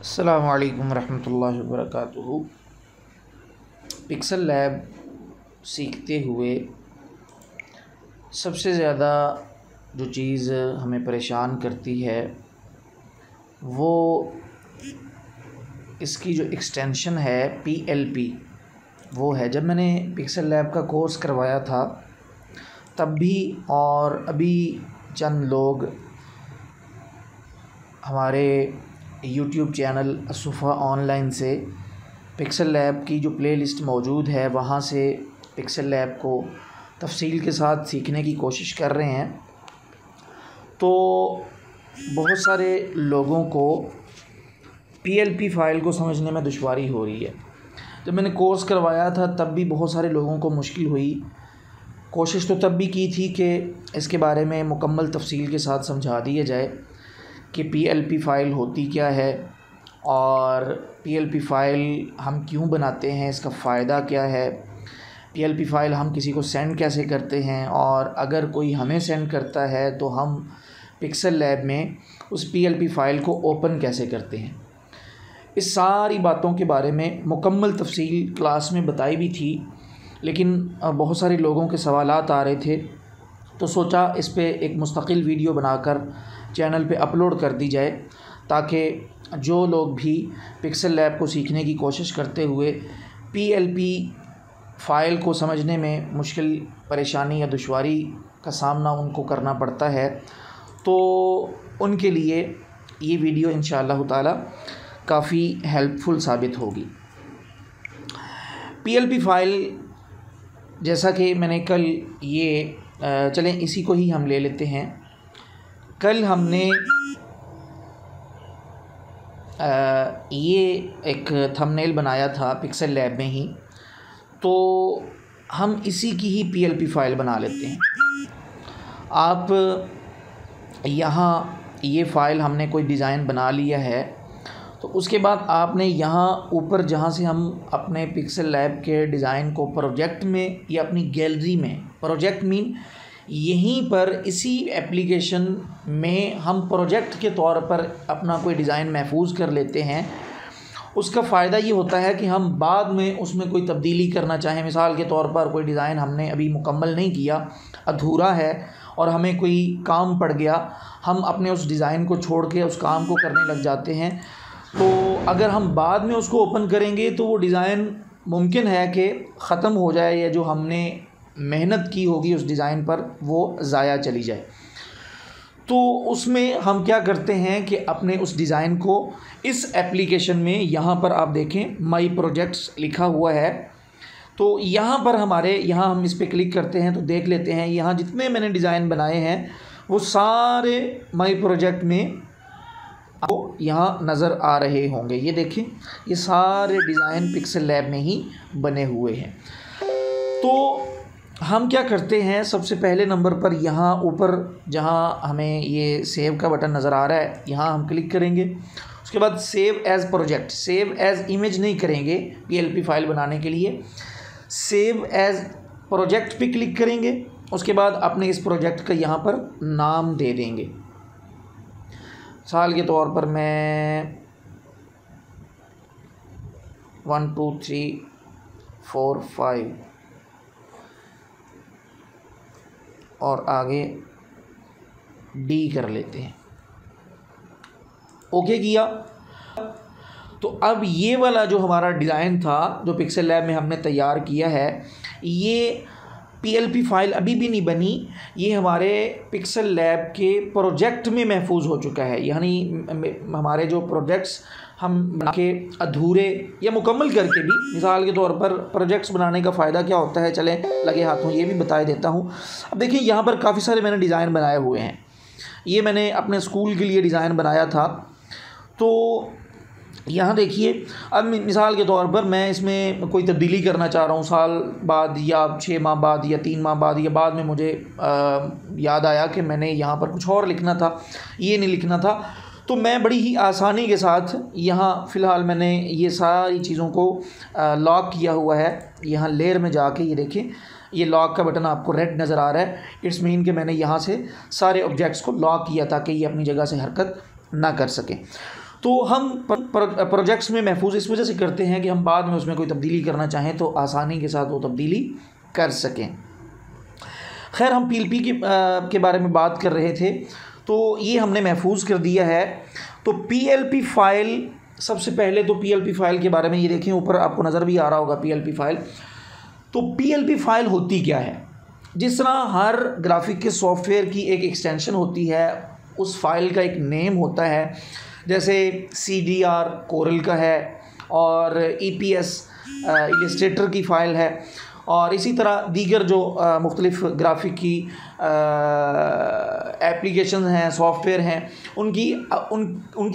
अस्सलामु अलैकुम रहमतुल्लाहि व बरकातुहू। पिक्सल लैब सीखते हुए सबसे ज़्यादा जो चीज़ हमें परेशान करती है वो इसकी जो एक्सटेंशन है PLP वो है। जब मैंने पिक्सल लैब का कोर्स करवाया था तब भी और अभी चंद लोग हमारे YouTube चैनल असुफ़ा ऑनलाइन से पिक्सल लैब की जो प्लेलिस्ट मौजूद है वहाँ से पिक्सल लैब को तफसील के साथ सीखने की कोशिश कर रहे हैं। तो बहुत सारे लोगों को PLP फ़ाइल को समझने में दुश्वारी हो रही है। जब मैंने कोर्स करवाया था तब भी बहुत सारे लोगों को मुश्किल हुई। कोशिश तो तब भी की थी कि इसके बारे में मुकम्मल तफसील के साथ समझा दिया जाए कि PLP फ़ाइल होती क्या है और PLP फ़ाइल हम क्यों बनाते हैं, इसका फ़ायदा क्या है, PLP फ़ाइल हम किसी को सेंड कैसे करते हैं और अगर कोई हमें सेंड करता है तो हम पिक्सल लैब में उस PLP फ़ाइल को ओपन कैसे करते हैं। इस सारी बातों के बारे में मुकम्मल तफसील क्लास में बताई भी थी, लेकिन बहुत सारे लोगों के सवालात आ रहे थे तो सोचा इस पे एक मुस्तकिल वीडियो बनाकर चैनल पे अपलोड कर दी जाए ताकि जो लोग भी पिक्सल लैब को सीखने की कोशिश करते हुए PLP फ़ाइल को समझने में मुश्किल, परेशानी या दुश्वारी का सामना उनको करना पड़ता है तो उनके लिए ये वीडियो इंशाअल्लाह ताला काफ़ी हेल्पफुल साबित होगी। PLP फ़ाइल जैसा कि मैंने कल चलें इसी को ही हम ले लेते हैं। कल हमने ये एक थंबनेल बनाया था पिक्सल लैब में ही, तो हम इसी की ही PLP फ़ाइल बना लेते हैं। आप यहाँ ये फ़ाइल हमने कोई डिज़ाइन बना लिया है तो उसके बाद आपने यहाँ ऊपर जहाँ से हम अपने पिक्सल लैब के डिज़ाइन को प्रोजेक्ट में या अपनी गैलरी में, प्रोजेक्ट मीन यहीं पर इसी एप्लीकेशन में हम प्रोजेक्ट के तौर पर अपना कोई डिज़ाइन महफूज कर लेते हैं। उसका फ़ायदा ये होता है कि हम बाद में उसमें कोई तब्दीली करना चाहें, मिसाल के तौर पर कोई डिज़ाइन हमने अभी मुकम्मल नहीं किया, अधूरा है और हमें कोई काम पड़ गया, हम अपने उस डिज़ाइन को छोड़ के उस काम को करने लग जाते हैं। तो अगर हम बाद में उसको ओपन करेंगे तो वो डिज़ाइन मुमकिन है कि ख़त्म हो जाए या जो हमने मेहनत की होगी उस डिज़ाइन पर वो ज़ाया चली जाए। तो उसमें हम क्या करते हैं कि अपने उस डिज़ाइन को इस एप्लीकेशन में, यहाँ पर आप देखें माई प्रोजेक्ट्स लिखा हुआ है, तो यहाँ पर यहाँ हम इस पर क्लिक करते हैं तो देख लेते हैं यहाँ जितने मैंने डिज़ाइन बनाए हैं वो सारे माई प्रोजेक्ट में आपको यहाँ नज़र आ रहे होंगे। ये देखें, ये सारे डिज़ाइन पिक्सल लैब में ही बने हुए हैं। तो हम क्या करते हैं, सबसे पहले नंबर पर यहाँ ऊपर जहाँ हमें ये सेव का बटन नज़र आ रहा है यहाँ हम क्लिक करेंगे। उसके बाद save as project, save as image नहीं करेंगे PLP फ़ाइल बनाने के लिए, सेव एज़ प्रोजेक्ट पे क्लिक करेंगे। उसके बाद अपने इस प्रोजेक्ट का यहाँ पर नाम दे देंगे। साल के तौर पर मैं 1 2 3 4 5 और आगे D कर लेते हैं। ओके किया तो अब ये वाला जो हमारा डिज़ाइन था जो पिक्सल लैब में हमने तैयार किया है, ये PLP फ़ाइल अभी भी नहीं बनी, ये हमारे पिक्सल लैब के प्रोजेक्ट में महफूज हो चुका है। यानी हमारे जो प्रोजेक्ट्स हम बना के अधूरे या मुकम्मल करके भी, मिसाल के तौर पर प्रोजेक्ट्स बनाने का फ़ायदा क्या होता है, चलें लगे हाथों ये भी बता देता हूँ। अब देखिए यहाँ पर काफ़ी सारे मैंने डिज़ाइन बनाए हुए हैं। ये मैंने अपने स्कूल के लिए डिज़ाइन बनाया था। तो यहाँ देखिए, अब मिसाल के तौर पर मैं इसमें कोई तब्दीली करना चाह रहा हूँ, साल बाद या 6 माह बाद या 3 माह बाद, या बाद में मुझे याद आया कि मैंने यहाँ पर कुछ और लिखना था, ये नहीं लिखना था, तो मैं बड़ी ही आसानी के साथ यहाँ फ़िलहाल मैंने ये सारी चीज़ों को लॉक किया हुआ है। यहाँ लेयर में जाके ये देखें, ये लॉक का बटन आपको रेड नज़र आ रहा है, इट्स मीन कि मैंने यहाँ से सारे ऑब्जेक्ट्स को लॉक किया ताकि ये अपनी जगह से हरकत ना कर सकें। तो हम प्रोजेक्ट्स में महफूज इस वजह से करते हैं कि हम बाद में उसमें कोई तब्दीली करना चाहें तो आसानी के साथ वो तब्दीली कर सकें। खैर, हम PLP के बारे में बात कर रहे थे, तो ये हमने महफूज कर दिया है। तो PLP फ़ाइल, सबसे पहले तो PLP फ़ाइल के बारे में ये देखें, ऊपर आपको नज़र भी आ रहा होगा PLP फ़ाइल। तो PLP फ़ाइल होती क्या है? जिस तरह हर ग्राफिक के सॉफ्टवेयर की एक एक्सटेंशन होती है, उस फाइल का एक नेम होता है, जैसे CDR कोरल का है और EPS इलस्ट्रेटर की फ़ाइल है, और इसी तरह दीगर जो मुख्तलिफ़ ग्राफिक की एप्लीकेशन हैं, सॉफ्टवेयर हैं, उनकी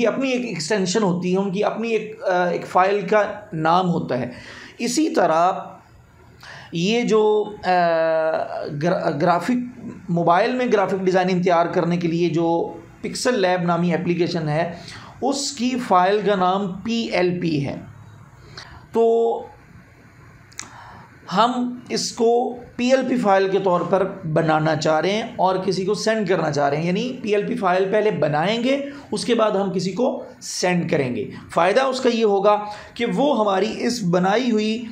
अपनी एक एक्सटेंशन होती है, उनकी अपनी एक फ़ाइल का नाम होता है। इसी तरह ये जो ग्राफिक मोबाइल में ग्राफिक डिज़ाइनिंग तैयार करने के लिए जो पिक्सल लैब नामी एप्लीकेशन है, उसकी फ़ाइल का नाम PLP है। तो हम इसको PLP फ़ाइल के तौर पर बनाना चाह रहे हैं और किसी को सेंड करना चाह रहे हैं, यानी PLP फ़ाइल पहले बनाएंगे, उसके बाद हम किसी को सेंड करेंगे। फ़ायदा उसका ये होगा कि वो हमारी इस बनाई हुई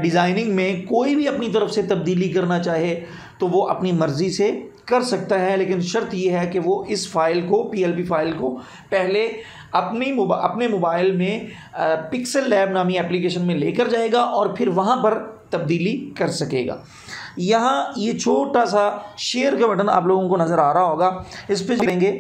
डिज़ाइनिंग में कोई भी अपनी तरफ से तब्दीली करना चाहे तो वो अपनी मर्ज़ी से कर सकता है, लेकिन शर्त ये है कि वो इस फ़ाइल को, PLP फ़ाइल को पहले अपने मोबाइल में पिक्सल लैब नामी एप्लीकेशन में लेकर जाएगा और फिर वहाँ पर तब्दीली कर सकेगा। यहाँ ये छोटा सा शेयर का बटन आप लोगों को नज़र आ रहा होगा, इस पर जाएंगे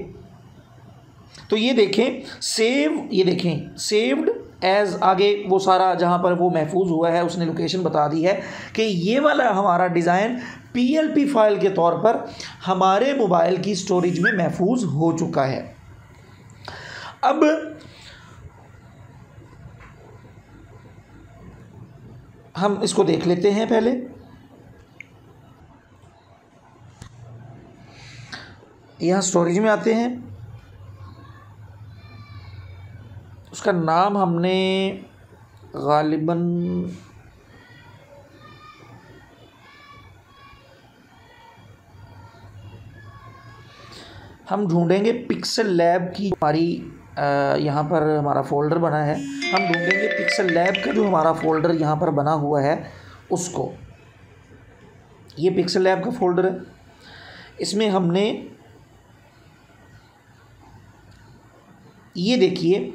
तो ये देखें सेव, ये देखें सेव्ड एज़, आगे वो सारा जहाँ पर वो महफूज हुआ है उसने लोकेशन बता दी है कि ये वाला हमारा डिज़ाइन PLP फ़ाइल के तौर पर हमारे मोबाइल की स्टोरेज में महफूज हो चुका है। अब हम इसको देख लेते हैं। पहले यहाँ स्टोरेज में आते हैं, उसका नाम हमने गालिबन हम ढूंढेंगे पिक्सल लैब की, हमारी यहाँ पर हमारा फ़ोल्डर बना है, हम ढूंढेंगे पिक्सल लैब का जो हमारा फ़ोल्डर यहाँ पर बना हुआ है उसको। ये पिक्सल लैब का फ़ोल्डर है, इसमें हमने ये देखिए,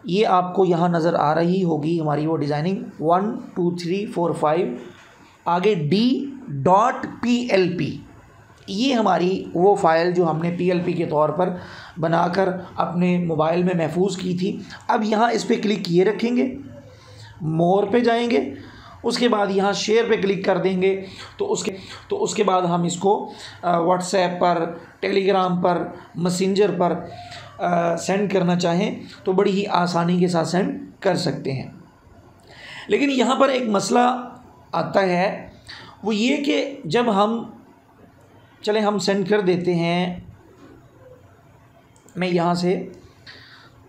ये आपको यहाँ नज़र आ रही होगी हमारी वो डिज़ाइनिंग 1 2 3 4 5, आगे D.PLP, ये हमारी वो फ़ाइल जो हमने PLP के तौर पर बनाकर अपने मोबाइल में महफूज की थी। अब यहाँ इस पर क्लिक किए रखेंगे, मोर पे जाएंगे, उसके बाद यहाँ शेयर पे क्लिक कर देंगे, तो उसके बाद हम इसको व्हाट्सएप पर, टेलीग्राम पर, मैसेंजर पर सेंड करना चाहें तो बड़ी ही आसानी के साथ सेंड कर सकते हैं। लेकिन यहाँ पर एक मसला आता है, वो ये कि जब हम सेंड कर देते हैं, मैं यहाँ से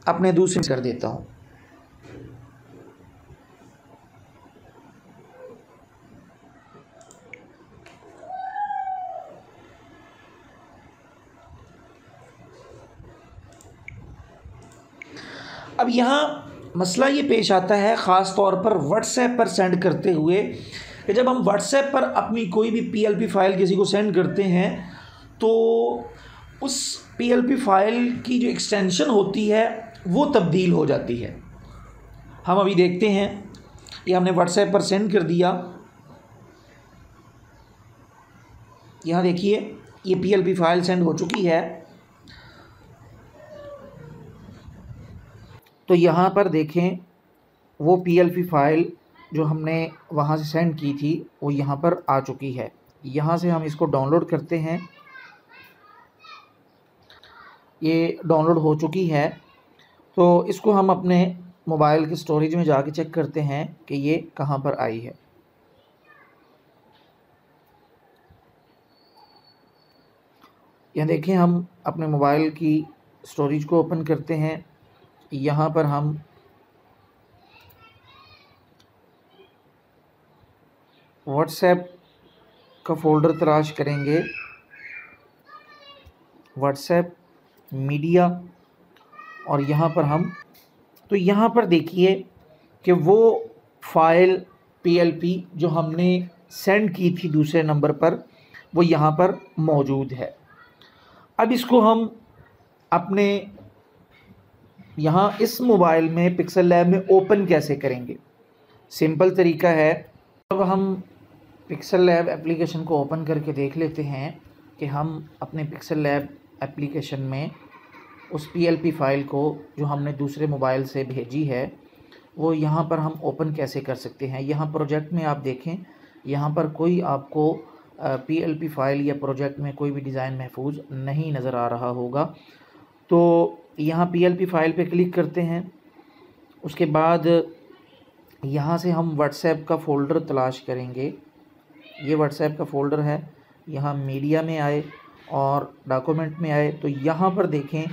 अपने दूसरे कर देता हूँ, अब यहाँ मसला ये पेश आता है ख़ास तौर पर व्हाट्सएप पर सेंड करते हुए कि जब हम व्हाट्सएप पर अपनी कोई भी PLP फ़ाइल किसी को सेंड करते हैं तो उस PLP फ़ाइल की जो एक्सटेंशन होती है वो तब्दील हो जाती है। हम अभी देखते हैं, ये हमने व्हाट्सएप पर सेंड कर दिया, यहाँ देखिए ये PLP फ़ाइल सेंड हो चुकी है। तो यहाँ पर देखें वो PLP फ़ाइल जो हमने वहाँ से सेंड की थी वो यहाँ पर आ चुकी है। यहाँ से हम इसको डाउनलोड करते हैं, ये डाउनलोड हो चुकी है। तो इसको हम अपने मोबाइल के स्टोरेज में जाके चेक करते हैं कि ये कहाँ पर आई है। यहाँ देखें हम अपने मोबाइल की स्टोरेज को ओपन करते हैं, यहाँ पर हम व्हाट्सएप का फ़ोल्डर तलाश करेंगे, व्हाट्सएप मीडिया, और यहाँ पर हम, तो यहाँ पर देखिए कि वो फ़ाइल PLP जो हमने सेंड की थी दूसरे नंबर पर, वो यहाँ पर मौजूद है। अब इसको हम अपने यहाँ इस मोबाइल में पिक्सल लैब में ओपन कैसे करेंगे? सिंपल तरीका है। अब हम पिक्सल लैब एप्लीकेशन को ओपन करके देख लेते हैं कि हम अपने पिक्सल लैब एप्लीकेशन में उस PLP फ़ाइल को जो हमने दूसरे मोबाइल से भेजी है वो यहाँ पर हम ओपन कैसे कर सकते हैं। यहाँ प्रोजेक्ट में आप देखें, यहाँ पर कोई आपको PLP फ़ाइल या प्रोजेक्ट में कोई भी डिज़ाइन महफूज नहीं नज़र आ रहा होगा। तो यहाँ PLP फ़ाइल पे क्लिक करते हैं। उसके बाद यहाँ से हम व्हाट्सएप का फ़ोल्डर तलाश करेंगे। ये व्हाट्सएप का फ़ोल्डर है। यहाँ मीडिया में आए और डॉक्यूमेंट में आए तो यहाँ पर देखें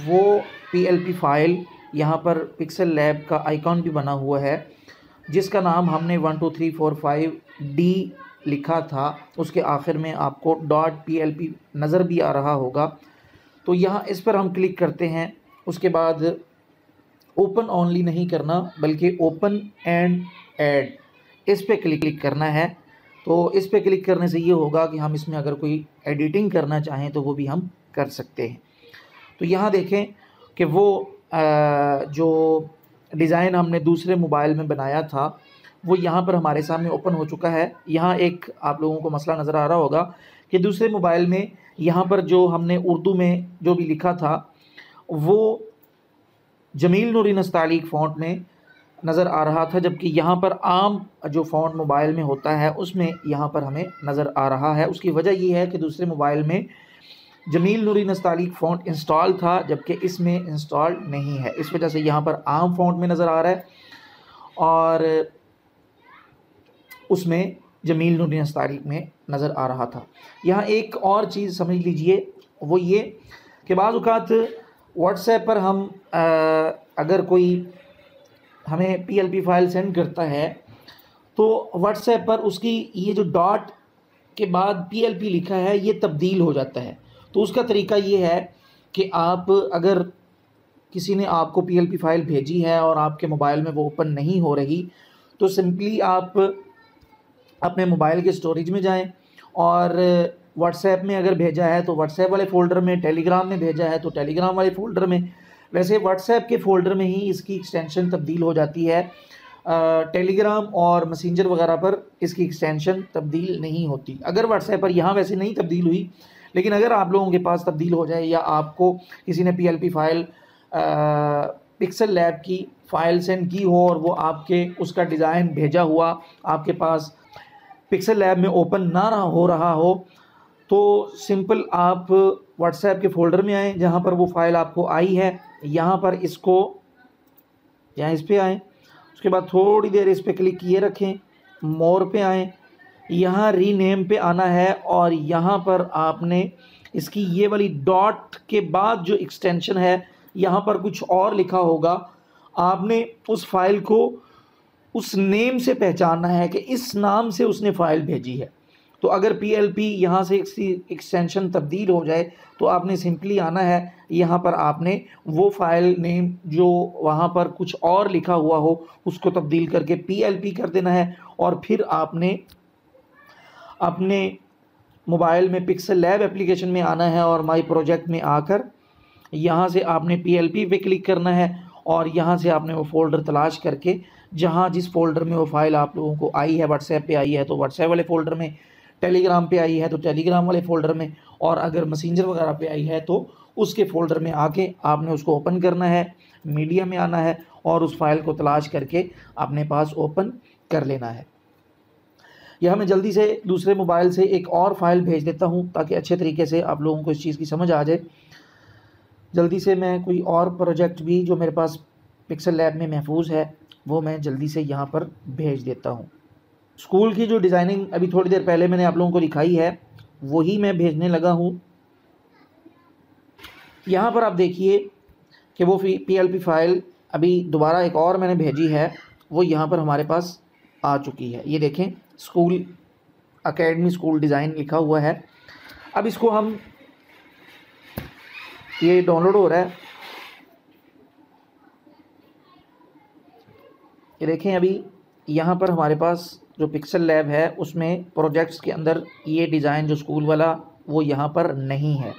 वो PLP फ़ाइल, यहाँ पर पिक्सल लैब का आइकॉन भी बना हुआ है जिसका नाम हमने 1 2 3 4 5 D लिखा था। उसके आखिर में आपको .PLP नज़र भी आ रहा होगा। तो यहाँ इस पर हम क्लिक करते हैं। उसके बाद ओपन ओनली नहीं करना बल्कि ओपन एंड ऐड, इस पे क्लिक करना है। तो इस पे क्लिक करने से ये होगा कि हम इसमें अगर कोई एडिटिंग करना चाहें तो वो भी हम कर सकते हैं। तो यहाँ देखें कि वो जो डिज़ाइन हमने दूसरे मोबाइल में बनाया था वो यहाँ पर हमारे सामने ओपन हो चुका है। यहाँ एक आप लोगों को मसला नज़र आ रहा होगा कि दूसरे मोबाइल में यहाँ पर जो हमने उर्दू में जो भी लिखा था वो जमील नूरी नस्तालिक फ़ॉन्ट में नज़र आ रहा था, जबकि यहाँ पर आम जो फ़ॉन्ट मोबाइल में होता है उसमें यहाँ पर हमें नज़र आ रहा है। उसकी वजह ये है कि दूसरे मोबाइल में जमील नूरी नस्तालिक फ़ॉन्ट इंस्टॉल था जबकि इसमें इंस्टॉल नहीं है। इस वजह से यहाँ पर आम फ़ॉन्ट में नज़र आ रहा है और उसमें जमील नूरी नस्तालिक में नज़र आ रहा था। यहाँ एक और चीज़ समझ लीजिए, वो ये कि बाज़ औक़ात व्हाट्सएप पर हम अगर कोई हमें PLP फ़ाइल सेंड करता है तो व्हाट्सएप पर उसकी ये जो डॉट के बाद PLP लिखा है ये तब्दील हो जाता है। तो उसका तरीका ये है कि आप अगर किसी ने आपको PLP फ़ाइल भेजी है और आपके मोबाइल में वो ओपन नहीं हो रही तो सिंपली आप अपने मोबाइल के स्टोरेज में जाएं और व्हाट्सएप में अगर भेजा है तो व्हाट्सएप वाले फ़ोल्डर में, टेलीग्राम में भेजा है तो टेलीग्राम वाले फ़ोल्डर में। वैसे व्हाट्सएप के फ़ोल्डर में ही इसकी एक्सटेंशन तब्दील हो जाती है, टेलीग्राम और मैसेंजर वगैरह पर इसकी एक्सटेंशन तब्दील नहीं होती। अगर व्हाट्सएप पर यहाँ वैसे नहीं तब्दील हुई, लेकिन अगर आप लोगों के पास तब्दील हो जाए या आपको किसी ने PLP फ़ाइल पिक्सल लैब की फ़ाइल सेंड की हो और वो आपके उसका डिज़ाइन भेजा हुआ आपके पास पिक्सल लैब में ओपन ना हो रहा हो तो सिंपल आप व्हाट्सएप के फ़ोल्डर में आएँ जहाँ पर वो फ़ाइल आपको आई है। यहाँ पर इसको, यहाँ इस पे आएँ, उसके बाद थोड़ी देर इस पे क्लिक किए रखें, मोर पे आएँ, यहाँ रीनेम पे आना है और यहाँ पर आपने इसकी ये वाली डॉट के बाद जो एक्सटेंशन है यहाँ पर कुछ और लिखा होगा, आपने उस फ़ाइल को उस नेम से पहचानना है कि इस नाम से उसने फ़ाइल भेजी है। तो अगर PLP यहाँ से एक्सटेंशन तब्दील हो जाए तो आपने सिंपली आना है, यहाँ पर आपने वो फ़ाइल नेम जो वहाँ पर कुछ और लिखा हुआ हो उसको तब्दील करके PLP कर देना है और फिर आपने अपने मोबाइल में पिक्सल लैब एप्लीकेशन में आना है और माई प्रोजेक्ट में आकर यहाँ से आपने PLP पे क्लिक करना है और यहाँ से आपने वो फ़ोल्डर तलाश करके जहाँ जिस फ़ोल्डर में वो फ़ाइल आप लोगों को आई है, व्हाट्सएप पे आई है तो व्हाट्सएप वाले फ़ोल्डर में, टेलीग्राम पे आई है तो टेलीग्राम वाले फ़ोल्डर में, और अगर मैसेंजर वगैरह पे आई है तो उसके फ़ोल्डर में आके आपने उसको ओपन करना है, मीडिया में आना है और उस फाइल को तलाश करके अपने पास ओपन कर लेना है। यह मैं जल्दी से दूसरे मोबाइल से एक और फ़ाइल भेज देता हूँ ताकि अच्छे तरीके से आप लोगों को इस चीज़ की समझ आ जाए। जल्दी से मैं कोई और प्रोजेक्ट भी जो मेरे पास पिक्सल लैब में महफूज है वो मैं जल्दी से यहाँ पर भेज देता हूँ। स्कूल की जो डिज़ाइनिंग अभी थोड़ी देर पहले मैंने आप लोगों को दिखाई है वही मैं भेजने लगा हूँ। यहाँ पर आप देखिए कि वो PLP फ़ाइल अभी दोबारा एक और मैंने भेजी है, वो यहाँ पर हमारे पास आ चुकी है। ये देखें, स्कूल एकेडमी स्कूल डिज़ाइन लिखा हुआ है। अब इसको हम, ये डाउनलोड हो रहा है, ये देखें, अभी यहाँ पर हमारे पास जो पिक्सल लैब है उसमें प्रोजेक्ट्स के अंदर ये डिज़ाइन जो स्कूल वाला वो यहाँ पर नहीं है।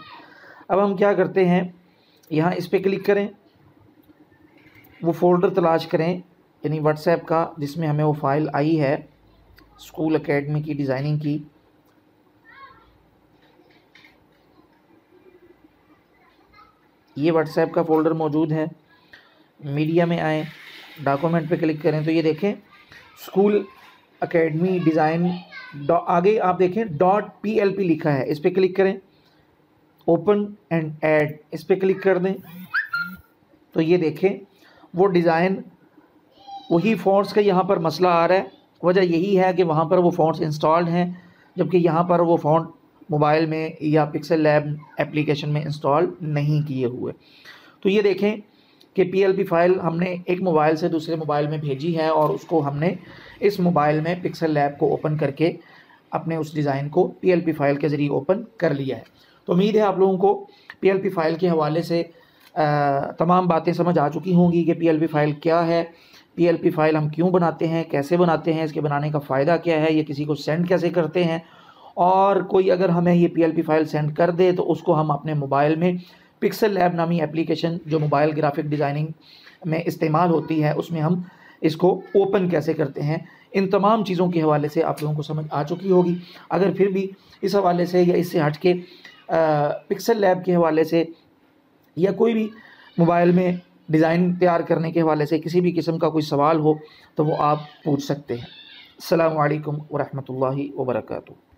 अब हम क्या करते हैं, यहाँ इस पर क्लिक करें, वो फ़ोल्डर तलाश करें यानी व्हाट्सएप का जिसमें हमें वो फ़ाइल आई है स्कूल एकेडमी की डिज़ाइनिंग की। ये व्हाट्सएप का फ़ोल्डर मौजूद है। मीडिया में आए, डॉक्यूमेंट पे क्लिक करें तो ये देखें स्कूल एकेडमी डिज़ाइन आगे आप देखें .plp लिखा है, इस पर क्लिक करें, ओपन एंड ऐड इस पर क्लिक कर दें तो ये देखें वो डिज़ाइन वही फ़ॉन्ट्स का यहाँ पर मसला आ रहा है। वजह यही है कि वहाँ पर वो फ़ॉन्ट्स इंस्टॉल्ड हैं जबकि यहाँ पर वो फ़ॉन्ट मोबाइल में या पिक्सल लैब एप्लीकेशन में इंस्टॉल नहीं किए हुए। तो ये देखें कि PLP फ़ाइल हमने एक मोबाइल से दूसरे मोबाइल में भेजी है और उसको हमने इस मोबाइल में पिक्सल लैब को ओपन करके अपने उस डिज़ाइन को PLP फ़ाइल के ज़रिए ओपन कर लिया है। तो उम्मीद है आप लोगों को PLP फ़ाइल के हवाले से तमाम बातें समझ आ चुकी होंगी कि PLP फ़ाइल क्या है, PLP फ़ाइल हम क्यों बनाते हैं, कैसे बनाते हैं, इसके बनाने का फ़ायदा क्या है, ये किसी को सेंड कैसे करते हैं, और कोई अगर हमें ये PLP फ़ाइल सेंड कर दे तो उसको हम अपने मोबाइल में पिक्सल लैब नामी एप्लीकेशन जो मोबाइल ग्राफिक डिज़ाइनिंग में इस्तेमाल होती है उसमें हम इसको ओपन कैसे करते हैं। इन तमाम चीज़ों के हवाले से आप लोगों को समझ आ चुकी होगी। अगर फिर भी इस हवाले से या इससे हट के पिक्सल लैब के हवाले से या कोई भी मोबाइल में डिज़ाइन तैयार करने के हवाले से किसी भी किस्म का कोई सवाल हो तो वो आप पूछ सकते हैं। अस्सलामु अलैकुम व रहमतुल्लाहि व बरकातुहू।